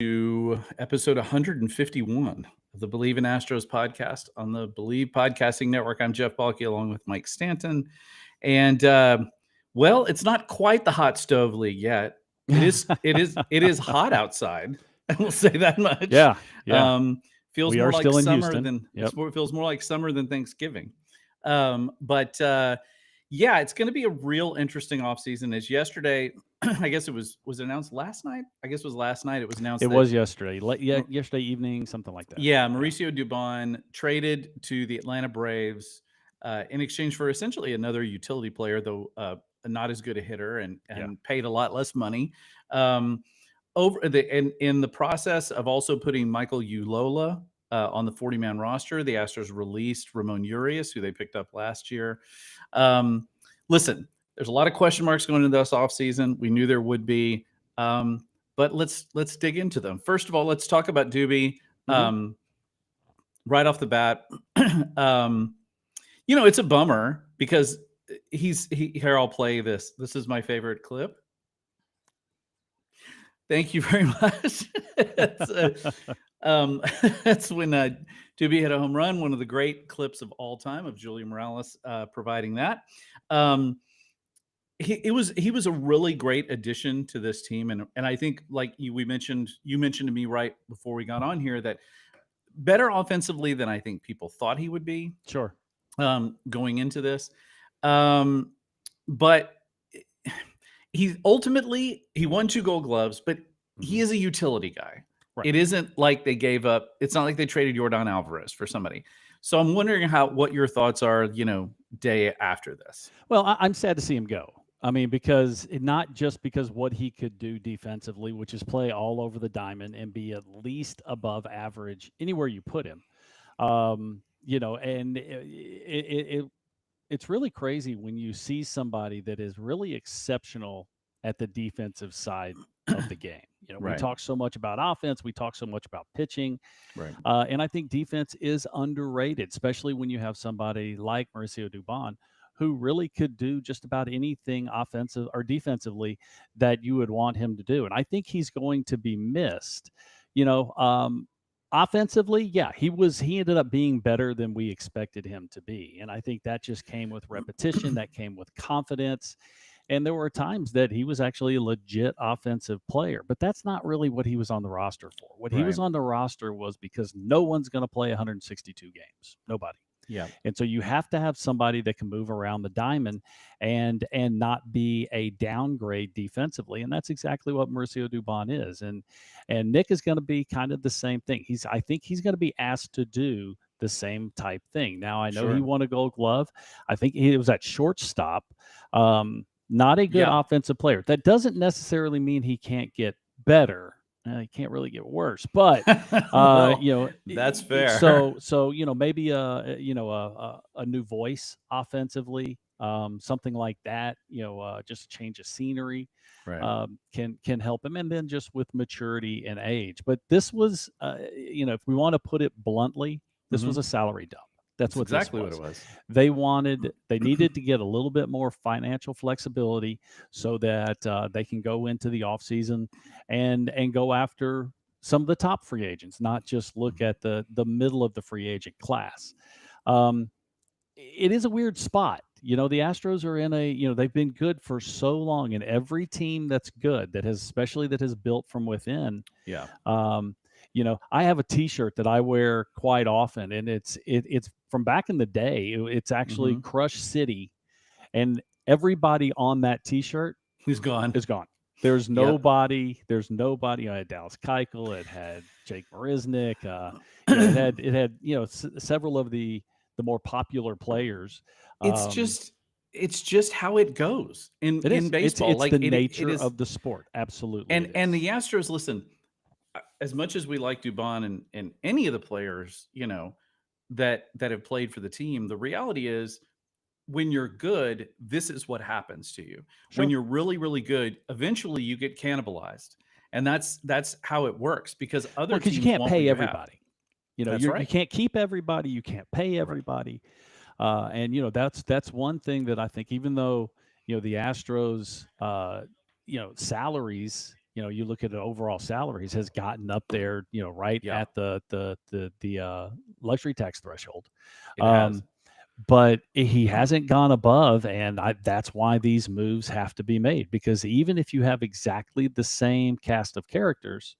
to episode 151 of the Bleav in Astros podcast on the Bleav Podcasting Network. I'm Jeff Balke along with Mike Stanton. And well, it's not quite the hot stove league yet. It is hot outside. I will say that much. Yeah. Feels We more are like still in summer Houston. than Yep. it feels more like summer than Thanksgiving. Yeah, it's going to be a real interesting offseason. As yesterday, I guess it was announced last night. I guess it was last night. It was announced. It was yesterday. Yesterday evening, something like that. Yeah, Mauricio Dubon traded to the Atlanta Braves in exchange for essentially another utility player, though not as good a hitter, and paid a lot less money. In the process of also putting Michael Ulola on the 40-man roster, the Astros released Ramon Urias, who they picked up last year. Listen, there's a lot of question marks going into this offseason. We knew there would be, but let's dig into them. First of all, let's talk about Doobie. Right off the bat, it's a bummer because here, I'll play this. This is my favorite clip. Thank you very much. That's when Doobie hit a home run, one of the great clips of all time of Julian Morales providing that. He was a really great addition to this team, and I think, like you mentioned to me right before we got on here, that better offensively than I think people thought he would be. Sure. Going into this, but he won 2 Gold Gloves, but he is a utility guy. Right. It isn't like they gave up. It's not like they traded Yordan Alvarez for somebody. So I'm wondering what your thoughts are, day after this. Well, I'm sad to see him go. I mean, not just because what he could do defensively, which is play all over the diamond and be at least above average anywhere you put him. And it's really crazy when you see somebody that is really exceptional at the defensive side of the game. We talk so much about offense, we talk so much about pitching, right? And I think defense is underrated, especially when you have somebody like Mauricio Dubon, who really could do just about anything offensive or defensively that you would want him to do. And I think he's going to be missed. Offensively, he ended up being better than we expected him to be. And I think that just came with repetition, that came with confidence. And there were times that he was actually a legit offensive player, but that's not really what he was on the roster for. What he was on the roster was because no one's going to play 162 games. Nobody. Yeah. And so you have to have somebody that can move around the diamond and not be a downgrade defensively. And that's exactly what Mauricio Dubon is. And Nick is going to be kind of the same thing. I think he's going to be asked to do the same type thing. Now, I know he won a Gold Glove. I think it was at shortstop. Not a good offensive player. That doesn't necessarily mean he can't get better. He can't really get worse, but that's fair. So maybe a new voice offensively, something like that. Just a change of scenery, can help him, and then just with maturity and age. But this was, if we want to put it bluntly, this was a salary dump. That's exactly what it was. They needed to get a little bit more financial flexibility so that they can go into the offseason and go after some of the top free agents, not just look at the middle of the free agent class. It is a weird spot. The Astros are in they've been good for so long, and every team that's good, especially that has built from within. Yeah. I have a T-shirt that I wear quite often, and it's from back in the day. It's actually Crush City, and everybody on that T-shirt is gone. There's nobody. There's nobody. I had Dallas Keuchel. It had Jake Marisnick. It had several of the more popular players. It's just how it goes in baseball. It's the nature of the sport. Absolutely. And the Astros, listen, as much as we like Dubon and any of the players, that have played for the team, the reality is when you're good, this is what happens to you. Sure. When you're really, really good, eventually you get cannibalized. And that's how it works because teams you can't pay everybody. You can't keep everybody. You can't pay everybody. And that's one thing that I think, even though, the Astros, salaries, you look at the overall salaries has gotten up there, right Yeah, at the luxury tax threshold. it has. Um, but he hasn't gone above, and that's why these moves have to be made, because even if you have exactly the same cast of characters,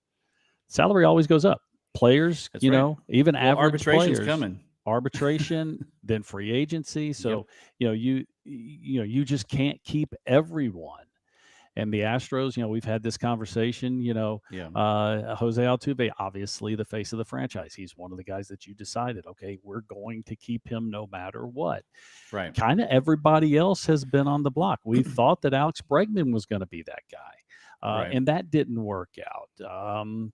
salary always goes up. Players, That's right. even Well, average arbitration's players, coming. arbitration, then free agency. Yep. So, you just can't keep everyone. And the Astros, we've had this conversation, Yeah. Jose Altuve, obviously the face of the franchise. He's one of the guys that you decided, okay, we're going to keep him no matter what. Right. Kind of everybody else has been on the block. We thought that Alex Bregman was going to be that guy. Right. And that didn't work out.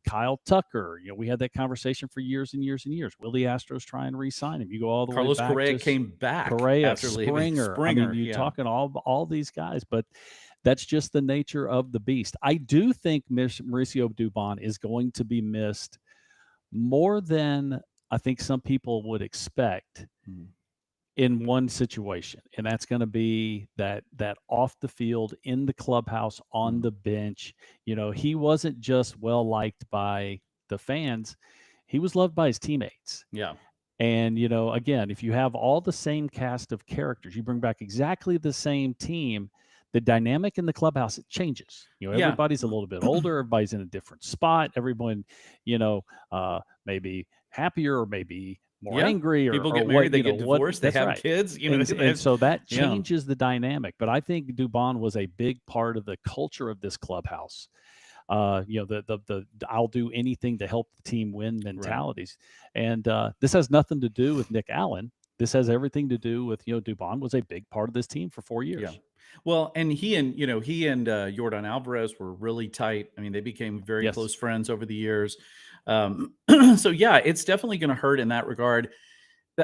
Kyle Tucker, we had that conversation for years and years and years. Will the Astros try and re-sign him? You go all the way Carlos back Correa to came back Correa, after leaving. Springer. I mean, Springer. you're Yeah. talking all these guys, but that's just the nature of the beast. I do think Mauricio Dubon is going to be missed more than I think some people would expect in one situation, and that's going to be that off the field, in the clubhouse, on the bench. He wasn't just well liked by the fans; he was loved by his teammates. Yeah. And, again, if you have all the same cast of characters, you bring back exactly the same team, the dynamic in the clubhouse, it changes. Yeah. Everybody's a little bit older, everybody's in a different spot, everyone, maybe happier or maybe more Yeah. angry, People or get what, married, they get what. divorced, they That's have right. kids, And so that yeah. changes the dynamic. But I think Dubon was a big part of the culture of this clubhouse. The I'll do anything to help the team win mentalities. Right. And this has nothing to do with Nick Allen. This has everything to do with, Dubon was a big part of this team for 4 years. Yeah. Well, and he and Yordan Alvarez were really tight. I mean, they became very close friends over the years. So yeah, it's definitely going to hurt in that regard.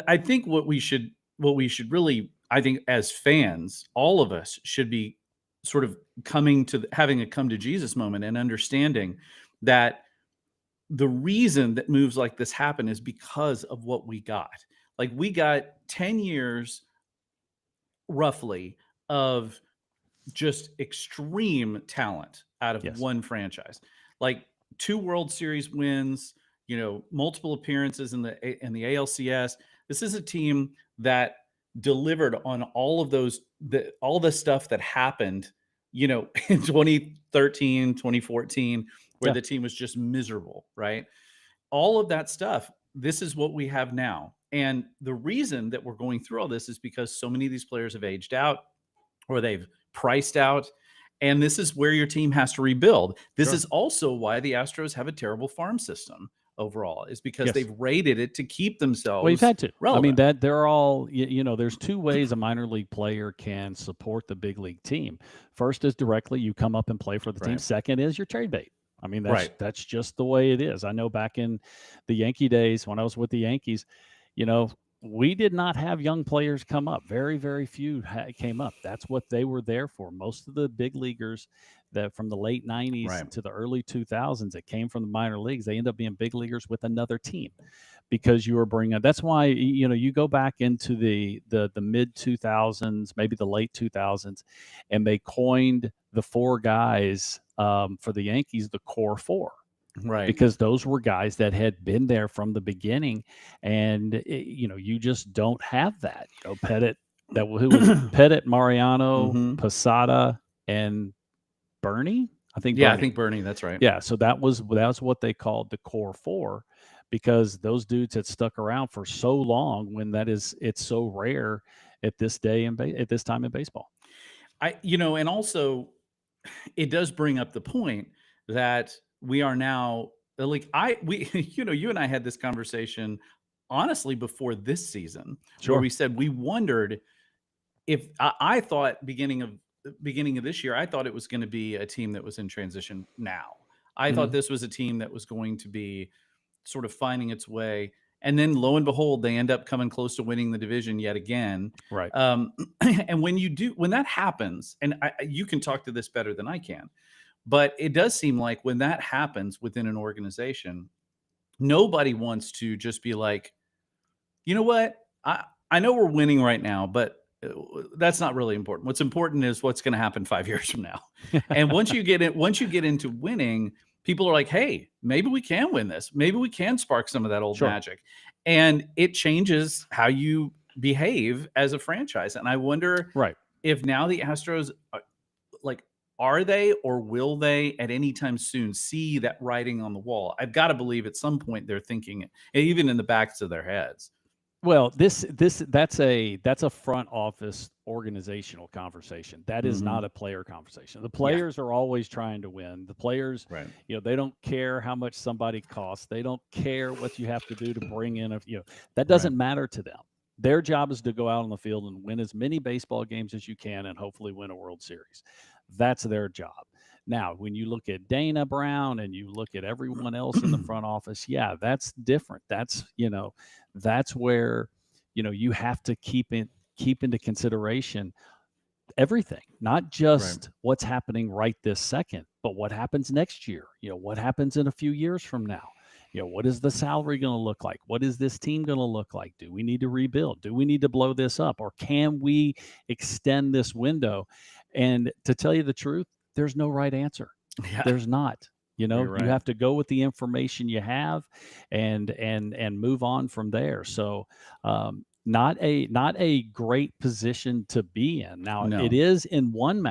I think what we should really, I think as fans, all of us should be sort of having a come to Jesus moment and understanding that the reason that moves like this happen is because of what we got. Like, we got 10 years roughly of just extreme talent out of one franchise. Like 2 World Series wins, multiple appearances in the ALCS. This is a team that delivered on all of those, all the stuff that happened, in 2013, 2014, where the team was just miserable, right? All of that stuff, this is what we have now. And the reason that we're going through all this is because so many of these players have aged out, or they've priced out. And this is where your team has to rebuild. This is also why the Astros have a terrible farm system overall, is because they've rated it to keep themselves. Well, you've had to. Relevant. I mean, that they're all, there's 2 ways a minor league player can support the big league team. First is directly, you come up and play for the team. Second is your trade bait. I mean, that's just the way it is. I know back in the Yankee days when I was with the Yankees, we did not have young players come up. Very, very few came up. That's what they were there for. Most of the big leaguers that from the late 90s to the early 2000s that came from the minor leagues, they end up being big leaguers with another team, because you were bringing. That's why you go back into the mid 2000s, maybe the late 2000s, and they coined the 4 guys for the Yankees, the core 4. Right. Because those were guys that had been there from the beginning, and you just don't have that. Pettit, who was Pettit, Mariano, Posada, and Bernie. I think. Yeah, Bernie. I think Bernie. That's right. Yeah, so that's what they called the core 4, because those dudes had stuck around for so long. When it's so rare at this day and at this time in baseball. And also, it does bring up the point that we are now, like, you and I had this conversation honestly before this season, where we said we wondered if I thought beginning of this year, I thought it was going to be a team that was in transition now. I thought this was a team that was going to be sort of finding its way. And then lo and behold, they end up coming close to winning the division yet again. Right. And when that happens, and you can talk to this better than I can, but it does seem like when that happens within an organization, nobody wants to just be like, you know what? I know we're winning right now, but that's not really important. What's important is what's going to happen 5 years from now. And once you get into winning, people are like, hey, maybe we can win this. Maybe we can spark some of that old Sure. magic. And it changes how you behave as a franchise. And I wonder Right. if now the Astros like, are they or will they at any time soon see that writing on the wall? I've got to believe at some point they're thinking it, even in the backs of their heads. Well, that's a front office organizational conversation. That is not Mhm. a player conversation. The Yeah. players are always trying to win. The players, Right. they don't care how much somebody costs. They don't care what you have to do to bring in that Right. doesn't matter to them. Their job is to go out on the field and win as many baseball games as you can and hopefully win a World Series. That's their job. Now, when you look at Dana Brown and you look at everyone else in the front office, yeah, that's different. That's where you have to keep into consideration everything, not Right. just what's happening right this second, but what happens next year. What happens in a few years from now. What is the salary going to look like? What is this team going to look like? Do we need to rebuild? Do we need to blow this up, or can we extend this window? And to tell you the truth, there's no right answer. Yeah. There's not. You're You right. have to go with the information you have, and move on from there. So, not a great position to be in. Now, it No. is in one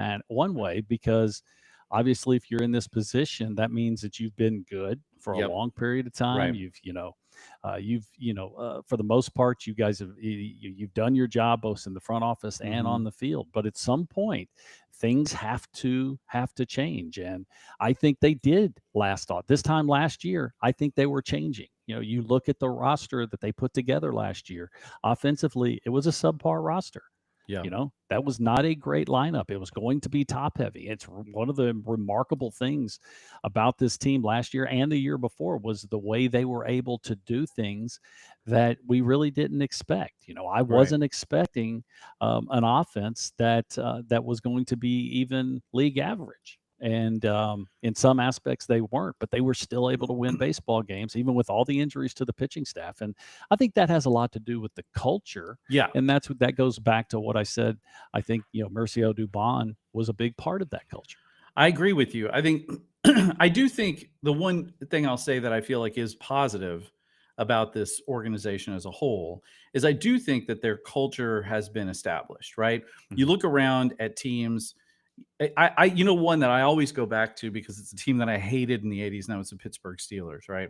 way, because obviously, if you're in this position, that means that you've been good for a Yep. long period of time. Right. For the most part, you guys you've done your job both in the front office and on Mhm. the field. But at some point, things have to change, and I think they did this time last year. I think they were changing. You look at the roster that they put together last year. Offensively, it was a subpar roster. Yeah. That was not a great lineup. It was going to be top heavy. It's one of the remarkable things about this team last year and the year before was the way they were able to do things that we really didn't expect. I Right. wasn't expecting an offense that was going to be even league average. And in some aspects, they weren't, but they were still able to win baseball games, even with all the injuries to the pitching staff. And I think that has a lot to do with the culture, Yeah. and that goes back to what I said. I think Mercio Dubon was a big part of that culture. I agree with you. I think I do think the one thing I'll say that I feel like is positive about this organization as a whole is I do think that their culture has been established, right? You Mhm. look around at teams. One that I always go back to because it's a team that I hated in the 80s. Now it's the Pittsburgh Steelers, right?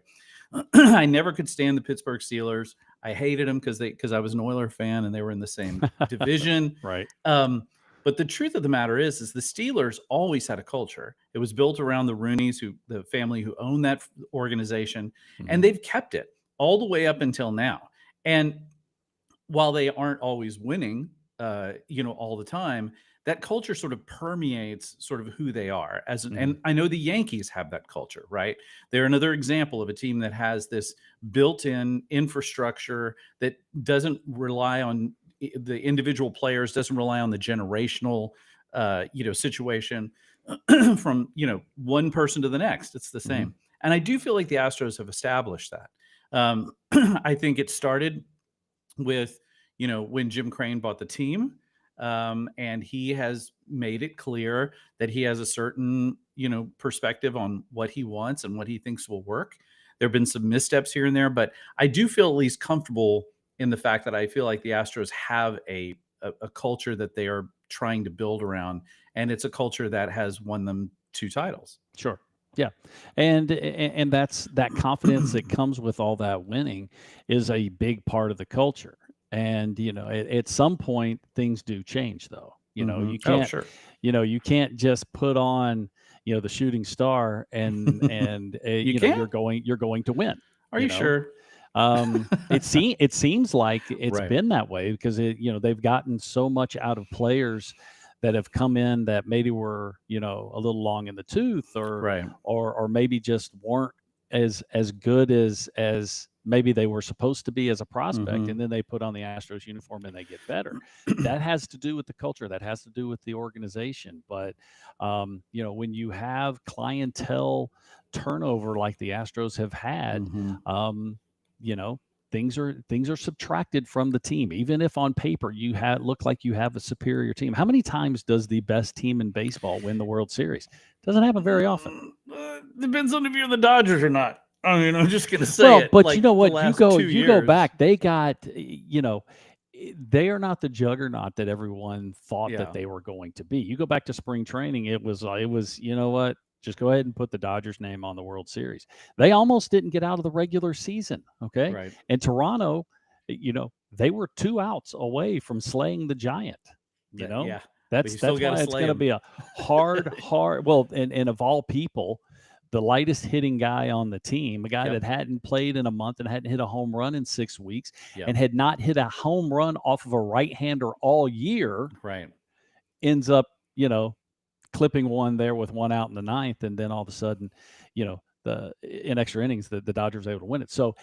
I never could stand the Pittsburgh Steelers. I hated them because I was an Oiler fan and they were in the same division. Right. Um, but the truth of the matter is the Steelers always had a culture. It was built around the Rooneys, the family who owned that organization, and Mhm. they've kept it all the way up until now. And while they aren't always winning, all the time, that culture sort of permeates sort of who they are and Mhm. I know the Yankees have that culture, right? They're another example of a team that has this built-in infrastructure that doesn't rely on the individual players, doesn't rely on the generational, situation from, one person to the next. It's the Mhm. same. And I do feel like the Astros have established that. I think it started with when Jim Crane bought the team, and he has made it clear that he has a certain perspective on what he wants and what he thinks will work. There have been some missteps here and there, but I do feel at least comfortable in the fact that I feel like the Astros have a culture that they are trying to build around, and it's a culture that has won them 2 titles. Sure. Yeah. And that's that confidence that comes with all that winning is a big part of the culture. And at some point things do change, though. Hmm. You Oh, can't sure. just put on the shooting star and You can't? you're going to win. Are You you know, sure? it seems like it's Right. been that way because they've gotten so much out of players that have come in that maybe were a little long in the tooth, Right. or maybe just weren't as good as maybe they were supposed to be as a prospect, Hmm. and then they put on the Astros uniform and they get better. That has to do with the culture. That has to do with the organization. But when you have clientele turnover like the Astros have had, Hmm. um, you know things are subtracted from the team, even if on paper you look like you have a superior team. How many times does the best team in baseball win the World Series? Doesn't happen very often. Depends on if you're the Dodgers or not. I mean, I'm just going to say Well, it. but you Like know the what? last 2 You go years. back. They got, they are not the juggernaut that everyone thought that Yeah. they were going to be. You go back to spring training, you know what? Just go ahead and put the Dodgers name on the World Series. They almost didn't get out of the regular season, okay? Right. And Toronto, they were 2 outs away from slaying the Giant, you know? Yeah. But That's you still that's got to why it's slay going to them. be a hard well, and of all people, the lightest hitting guy on the team, a guy Yep. that hadn't played in a month and hadn't hit a home run in 6 weeks Yep. and had not hit a home run off of a right-hander all year, Right. ends up, clipping one there with 1 out in the ninth, and then all of a sudden, the in extra innings, the Dodgers were able to win it. So,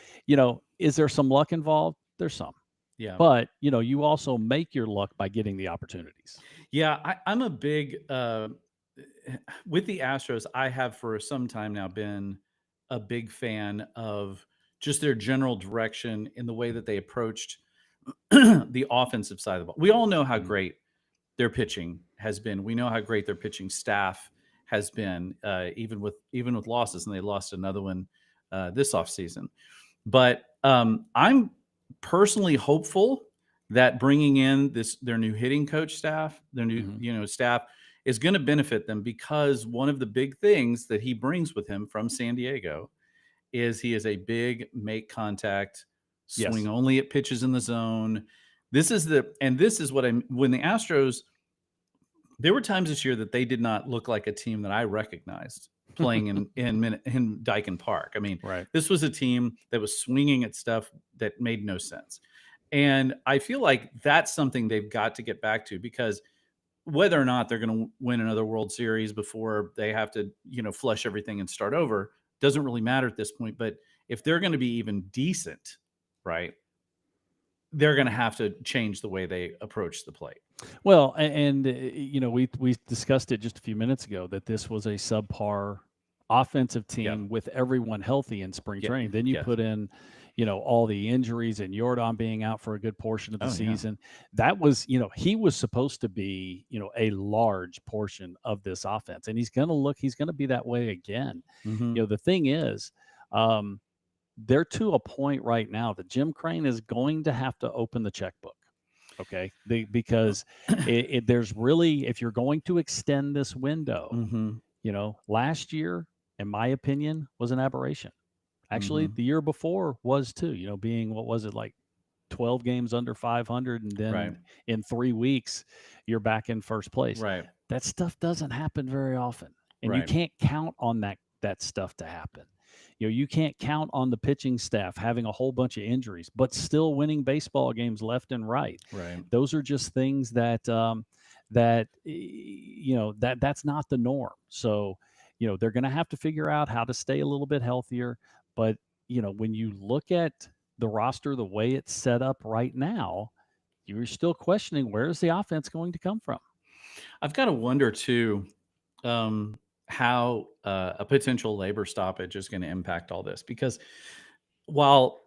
is there some luck involved? There's some. Yeah. But, you also make your luck by getting the opportunities. Yeah. I'm a big, with the Astros, I have for some time now been a big fan of just their general direction in the way that they approached the offensive side of the ball. We all know how Mhm. great their pitching has been. We know how great their pitching staff has been, even with losses, and they lost another one this offseason. But I'm personally hopeful that bringing in their new hitting coach staff, their new Mhm. staff is going to benefit them, because one of the big things that he brings with him from San Diego is he is a big make contact, swing Yes. only at pitches in the zone. This is what I'm when the Astros, there were times this year that they did not look like a team that I recognized playing in Dyken Park. I mean, Right. this was a team that was swinging at stuff that made no sense. And I feel like that's something they've got to get back to, because whether or not they're going to win another World Series before they have to, flush everything and start over, doesn't really matter at this point. But if they're going to be even decent, right, they're going to have to change the way they approach the plate. Well, and we discussed it just a few minutes ago that this was a subpar offensive Yeah. team with everyone healthy in spring Yeah. training. Then you Yes. put in, all the injuries and Jordan being out for a good portion of the Oh yeah. season. That was, he was supposed to be, a large portion of this offense, and he's going to be that way again. Mm-hmm. The thing is, um, they're to a point right now that Jim Crane is going to have to open the checkbook. Okay, because there's really, if you're going to extend this window, Mm-hmm. last year, in my opinion, was an aberration. Actually, Mm-hmm. the year before was too. Being, what was it, like 12 games under 500, and Right. then in 3 weeks you're back in first place. Right. That stuff doesn't happen very often, and you Right. can't count on that stuff to happen. You can't count on the pitching staff having a whole bunch of injuries, but still winning baseball games left and right. Right. Those are just things that's not the norm. So, they're going to have to figure out how to stay a little bit healthier. But, when you look at the roster the way it's set up right now, you're still questioning, where is the offense going to come from? I've got to wonder too, how a potential labor stoppage is going to impact all this, because while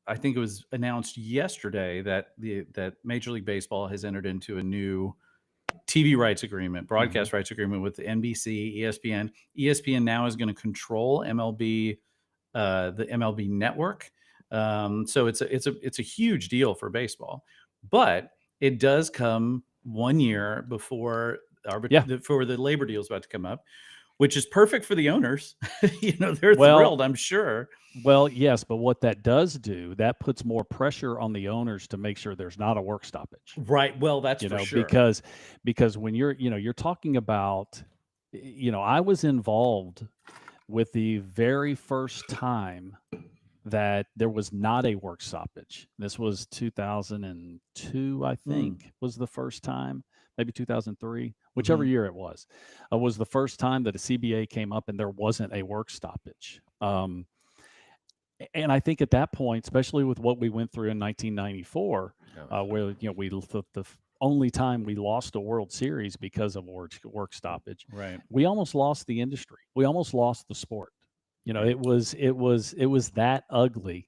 I think it was announced yesterday that Major League Baseball has entered into a new TV rights agreement, Mhm. broadcast rights agreement with NBC, ESPN. ESPN now is going to control MLB, the MLB network. So it's a huge deal for baseball, but it does come 1 year before Yeah. before the labor deal is about to come up, which is perfect for the owners. They're Well, thrilled, I'm sure. yes, but what that does do, that puts more pressure on the owners to make sure there's not a work stoppage. Right. Well, that's for sure. Because when you're talking about, I was involved with the very first time that there was not a work stoppage. This was 2002, I Mm, think, was the first time, maybe 2003, whichever mhm. year it was the first time that a CBA came up and there wasn't a work stoppage. And I think at that point, especially with what we went through in 1994, Oh, where the only time we lost a World Series because of work stoppage, right. we almost lost the industry. We almost lost the sport. Right. It was that ugly.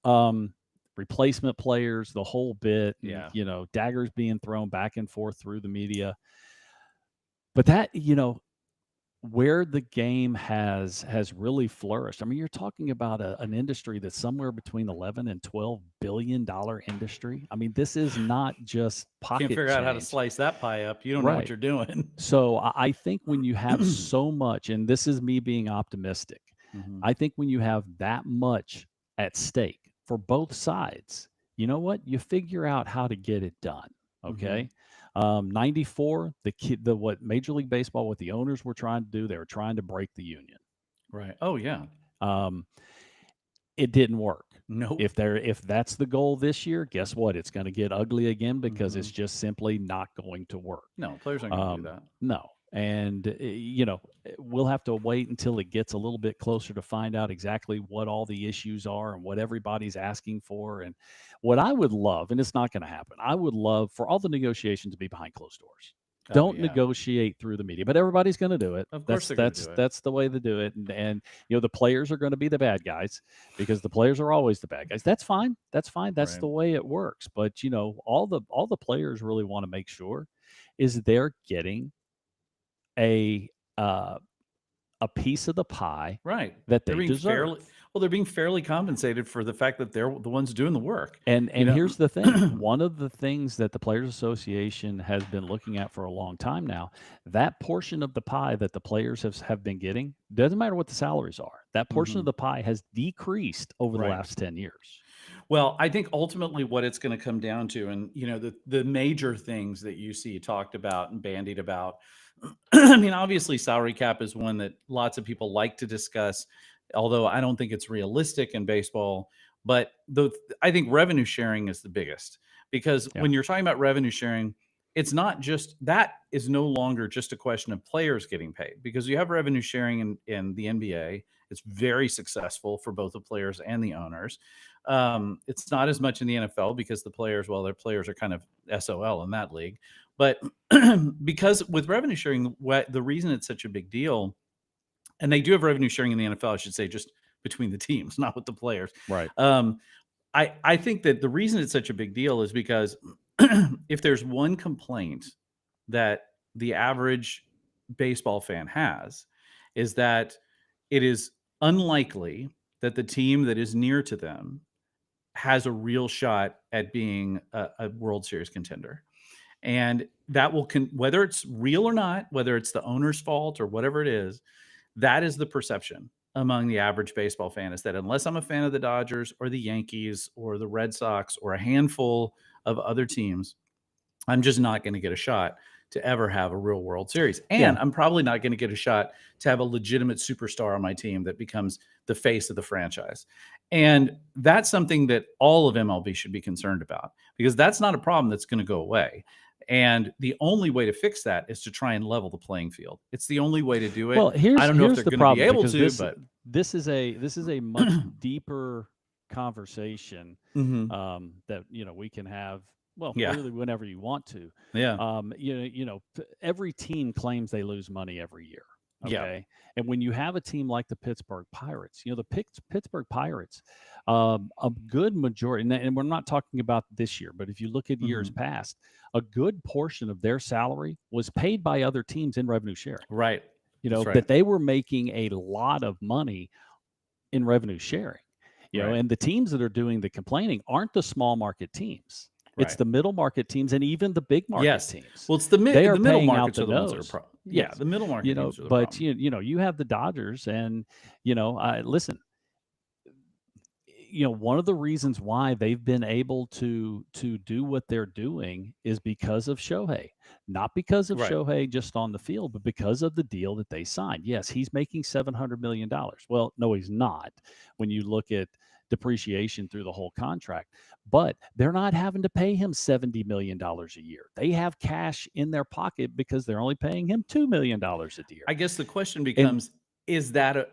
um, Replacement players, the whole bit, and Yeah. daggers being thrown back and forth through the media. But that, where the game has really flourished. I mean, you're talking about an industry that's somewhere between 11 and 12 billion-dollar industry. I mean, this is not just Can't pocket figure out how to change, slice that pie up. You don't know what right? you're doing. So I think when you have so much, and this is me being optimistic, Hmm. I think when you have that much at stake for both sides, you know what? You figure out how to get it done. Hmm. Okay. 94, what Major League Baseball, what the owners were trying to do, they were trying to break the union. Right. Oh yeah. Um, it didn't work. Nope. If that's the goal this year, guess what? It's going to get ugly again because Hmm. it's just simply not going to work. No, players aren't going to do that. No. And, we'll have to wait until it gets a little bit closer to find out exactly what all the issues are and what everybody's asking for. And what I would love, and it's not going to happen, I would love for all the negotiations to be behind closed doors. Oh Don't yeah. negotiate through the media, but everybody's going to do it. Of course That's they're going to that's do it. that's the way to do it. And the players are going to be the bad guys because the players are always the bad guys. That's fine. That's fine. That's Right. the way it works. But all the players really want to make sure is they're getting a uh, a piece of the pie Right. that They're they being deserve. fairly compensated for the fact that they're the ones doing the work. And You and know. here's the thing. One of the things that the Players Association has been looking at for a long time now, that portion of the pie that the players have been getting, doesn't matter what the salaries are. That portion of Mhm. the pie has decreased over the Right. last 10 years. Well, I think ultimately what it's going to come down to, and the major things that you see talked about and bandied about. I mean, obviously, salary cap is one that lots of people like to discuss, although I don't think it's realistic in baseball. But I think revenue sharing is the biggest because Yeah. when you're talking about revenue sharing, it's not just that is no longer just a question of players getting paid because you have revenue sharing in the NBA. It's very successful for both the players and the owners. It's not as much in the NFL because the players, well, their players are kind of SOL in that league. But because with revenue sharing, the reason it's such a big deal, and they do have revenue sharing in the NFL, I should say, just between the teams, not with the players. Right. Um, I think that the reason it's such a big deal is because if there's one complaint that the average baseball fan has, is that it is unlikely that the team that is near to them has a real shot at being a World Series contender. And that will, whether it's real or not, whether it's the owner's fault or whatever it is, that is the perception among the average baseball fan is that unless I'm a fan of the Dodgers or the Yankees or the Red Sox or a handful of other teams, I'm just not going to get a shot to ever have a real World Series. Yeah. And I'm probably not going to get a shot to have a legitimate superstar on my team that becomes the face of the franchise. And that's something that all of MLB should be concerned about because that's not a problem that's going to go away. And the only way to fix that is to try and level the playing field. It's the only way to do it. Well, I here's don't know if here's they're the going to be problem able because to, this but this is a much deeper conversation Mhm. that we can have. Well, Yeah, really, whenever you want to. yeah, Every team claims they lose money every year. yeah. Okay, and when you have a team like the Pittsburgh Pirates, Pittsburgh Pirates, a good majority, and we're not talking about this year, but if you look at years Mhm. past, a good portion of their salary was paid by other teams in revenue sharing. Right. That's right. That they were making a lot of money in revenue sharing. Right. And the teams that are doing the complaining aren't the small market teams. It's Right. the middle market teams and even the big market Yes. teams. Well, it's the They are the middle paying out markets the are the ones that are nose. yeah, Yes. the middle market teams are the But problem. you have the Dodgers and listen, one of the reasons why they've been able to do what they're doing is because of Shohei. Not because of Right. Shohei just on the field, but because of the deal that they signed. Yes, he's making $700 million. Well, no, he's not when you look at depreciation through the whole contract. But they're not having to pay him $70 million a year. They have cash in their pocket because they're only paying him $2 million a year. I guess the question And becomes,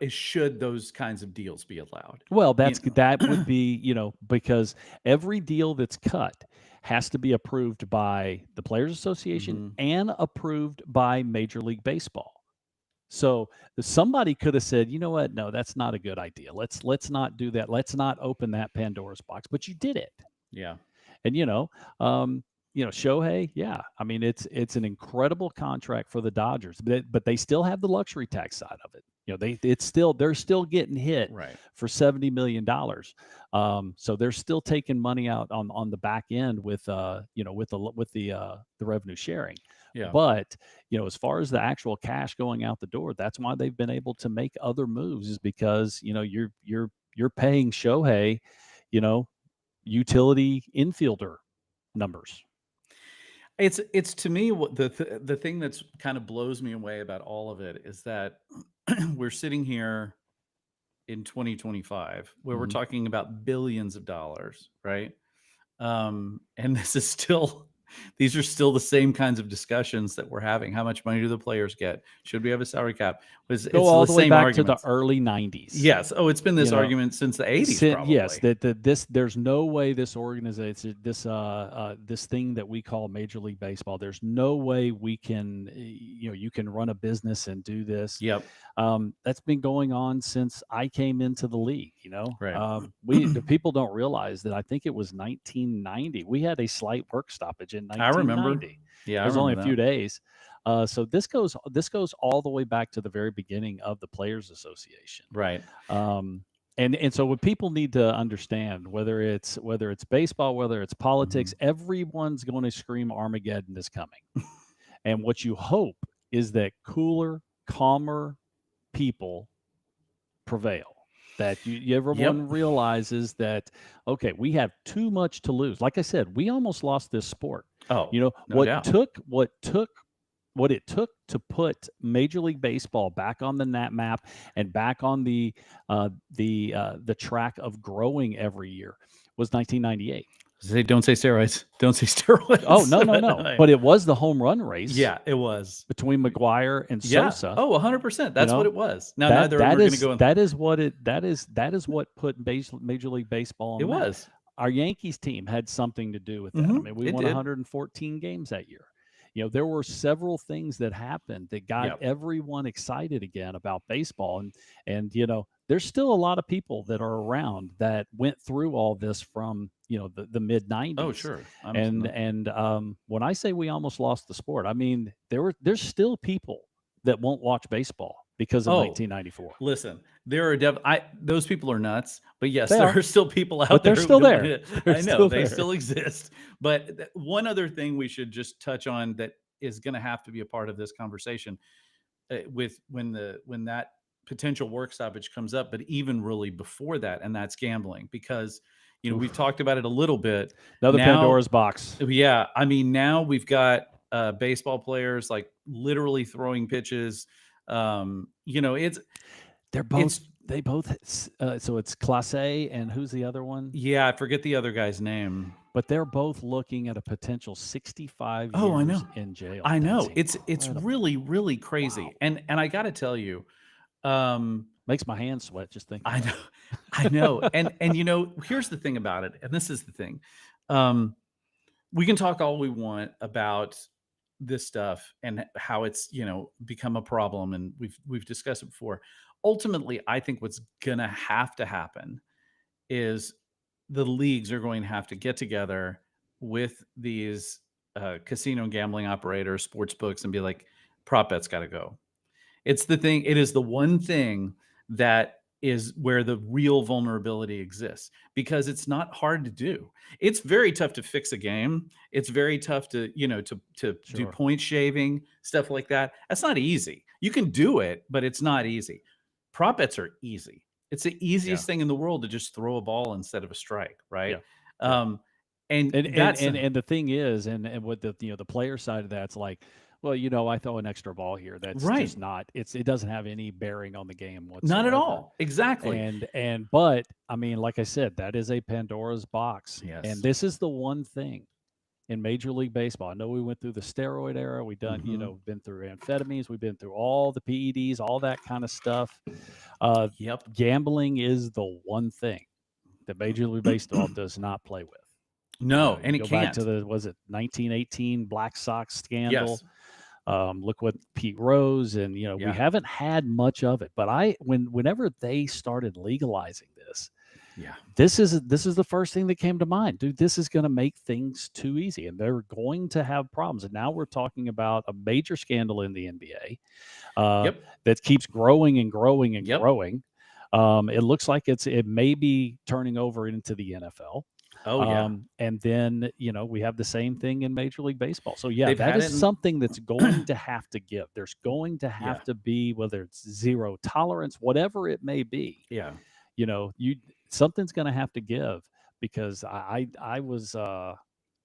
should those kinds of deals be allowed? Well, You that would know? be, because every deal that's cut has to be approved by the Players Association Mhm. and approved by Major League Baseball. So somebody could have said, you know what? No, that's not a good idea. Let's not do that. Let's not open that Pandora's box. But you did it. Yeah. And um, Shohei, yeah, I mean it's an incredible contract for the Dodgers, but they still have the luxury tax side of it. They're still getting hit Right. for $70 million. So they're still taking money out on the back end with the revenue sharing. Yeah. But as far as the actual cash going out the door, that's why they've been able to make other moves, is because you're paying Shohei, you know, utility infielder numbers. It's to me what the thing that's kind of blows me away about all of it is that we're sitting here in 2025 where we're Mhm. talking about billions of dollars, right? And this is still these are still the same kinds of discussions that we're having. How much money do the players get? Should we have a salary cap? Go It's all the the way same back to the arguments. early 90s. Yes. Oh, it's been this You know, argument since the 80s, Yes, probably. this there's no way this organization, this thing that we call Major League Baseball, there's no way we can, you can run a business and do this. Yep. That's been going on since I came into the league. Right. The people don't realize that I think it was 1990. We had a slight work stoppage in I remember. 1990. Yeah, It I was only a remember few that. days. So this goes all the way back to the very beginning of the Players Association. Right. And so what people need to understand, whether it's baseball, whether it's politics, everyone's going to scream Armageddon is coming. And what you hope is that cooler, calmer people prevail. That everyone Yep. realizes that, okay, we have too much to lose. Like I said, we almost lost this sport. Oh, no doubt. What it took to put Major League Baseball back on the map and back on the track of growing every year was 1998. Don't say steroids. Don't say steroids. Oh, no. But it was the home run race. Yeah, it was between McGuire and Yeah. Sosa. Oh, 100%. That's what it was. Now That neither of them are going to go in. that is what put Major League Baseball on It the map. was. Our Yankees team had something to do with that. I mean, we It won did. 114 games that year. There were several things that happened that got Yep. everyone excited again about baseball. And there's still a lot of people that are around that went through all this from, the mid 90s. Oh, sure. And when I say we almost lost the sport, I mean, there's still people that won't watch baseball because of 1994. Listen, there are those people are nuts, but yes, They there are. are still people out But there they're who still don't there. wanna- They're I know still they there. still exist. But one other thing we should just touch on that is going to have to be a part of this conversation with when that potential work stoppage comes up, but even really before that, and that's gambling, because we've talked about it a little bit. Another Now, Pandora's box. Yeah, I mean, now we've got baseball players like literally throwing pitches. They're both. They both. So it's Class A, and who's the other one? Yeah, I forget the other guy's name. But they're both looking at a potential 65 Oh, I know. years in jail. I know. That's It's incredible. really, really crazy. Wow. And I got to tell you, Makes my hands sweat just thinking. I know, about it. I know. And here's the thing about it, and this is the thing. We can talk all we want about this stuff and how it's become a problem, and we've discussed it before. Ultimately, I think what's gonna have to happen is the leagues are going to have to get together with these casino and gambling operators, sports books, and be like, prop bets got to go. It's the thing. It is the one thing that is where the real vulnerability exists, because it's not hard to do. It's very tough to fix a game. It's very tough to do Sure. point shaving, stuff like that. That's not easy. You can do it, but it's not easy. Prop bets are easy. It's the easiest thing in the world to just throw a ball instead of a strike, right? Yeah. And And the thing is, and what the player side of that's like, well, I throw an extra ball here. That's Right. just not. It doesn't have any bearing on the game whatsoever. Not at all. Exactly. But I mean, like I said, that is a Pandora's box. Yes. And this is the one thing in Major League Baseball. I know we went through the steroid era. We've done, been through amphetamines. We've been through all the PEDs, all that kind of stuff. Yep. Gambling is the one thing that Major League Baseball does not play with. No, and it go can't. back to was it 1918 Black Sox scandal? Yes. Look what Pete Rose and we Yeah. haven't had much of it. But whenever they started legalizing this, Yeah. this is the first thing that came to mind. Dude, this is going to make things too easy, and they're going to have problems. And now we're talking about a major scandal in the NBA Yep. that keeps growing and growing and Yep. growing. It looks like it may be turning over into the NFL. Oh, yeah. And then, we have the same thing in Major League Baseball. So, yeah, They've that had is it in something that's going to have to give. There's going to Yeah. have to be, whether it's zero tolerance, whatever it may be, Yeah. you something's going to have to give, because I was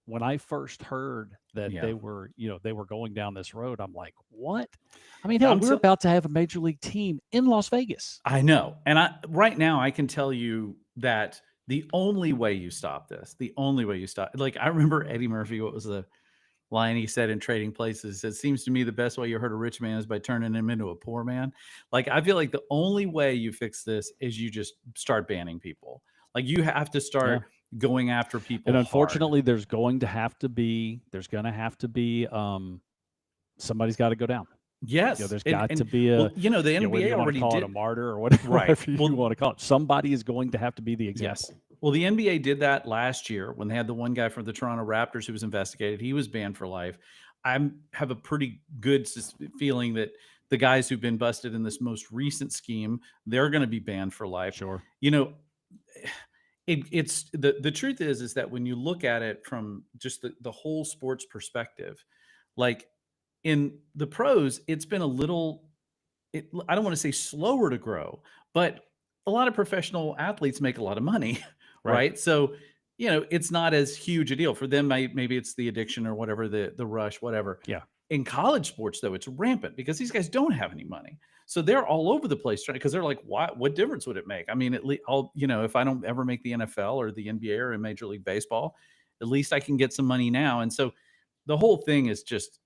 when I first heard that Yeah. they were going down this road, I'm like, what? I mean, hell, I'm we're tell about to have a major league team in Las Vegas. I know. And right now I can tell you that the only way you stop this, the only way you stop, like, I remember Eddie Murphy, what was the line he said in Trading Places? It seems to me the best way you hurt a rich man is by turning him into a poor man. Like, I feel like the only way you fix this is you just start banning people. Like, you have to Yeah. start going after people And hard. unfortunately, there's going to have to be somebody's got to go down. Yes. There's And got to and be well, the whether NBA you want to already call it a did. martyr or whatever, Right. whatever you Well, want to call it. Somebody is going to have to be the yes. example. Well, the NBA did that last year when they had the one guy from the Toronto Raptors who was investigated. He was banned for life. I have a pretty good feeling that the guys who've been busted in this most recent scheme, they're going to be banned for life. Sure. You know, it's the truth is that when you look at it from just the whole sports perspective, like in the pros, it's been a little I don't want to say slower to grow, but a lot of professional athletes make a lot of money, Right. right? So, it's not as huge a deal for them. Maybe it's the addiction or whatever, the rush, whatever. Yeah. In college sports, though, it's rampant because these guys don't have any money. So they're all over the place trying because they're like, what difference would it make? I mean, at least if I don't ever make the NFL or the NBA or in Major League Baseball, at least I can get some money now. And so the whole thing is just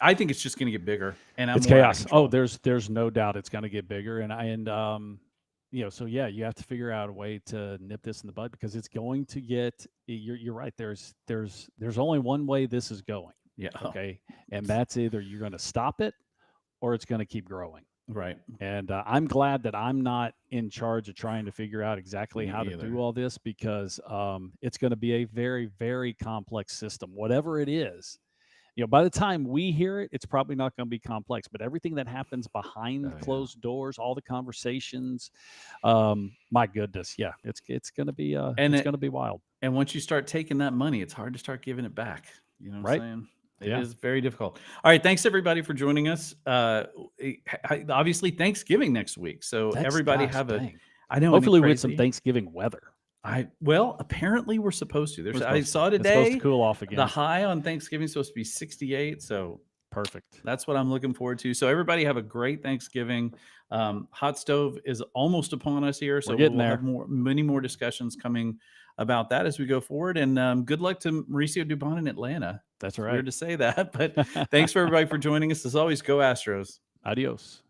I think it's just going to get bigger and I'm It's more out of chaos. Oh, control. there's no doubt it's going to get bigger, so yeah, you have to figure out a way to nip this in the bud, because it's going to get. You're right. There's only one way this is going. Yeah. Okay, and that's either you're going to stop it or it's going to keep growing. Right. And I'm glad that I'm not in charge of trying to figure out exactly Me how to either. do all this, because it's going to be a very, very complex system, whatever it is. By the time we hear it, it's probably not going to be complex, but everything that happens behind Oh, yeah. closed doors, all the conversations, my goodness, yeah, it's going to be And going to be wild, and once you start taking that money, it's hard to start giving it back. You know what right? I'm saying? It Yeah, is very difficult. All right, thanks everybody for joining us. Obviously Thanksgiving next week, so that's everybody gosh have a. dang. I know, isn't it Hopefully, with some crazy? Thanksgiving weather, Apparently we're supposed to. we're I supposed to. saw It's supposed to today cool off the again. high on Thanksgiving is supposed to be 68, so Perfect. that's what I'm looking forward to. So everybody have a great Thanksgiving. Hot stove is almost upon us here, We're so getting we'll have there. many more discussions coming about that as we go forward. And good luck to Mauricio Dubon in Atlanta. That's It's right. weird to say that, but thanks for everybody for joining us. As always, go Astros. Adios.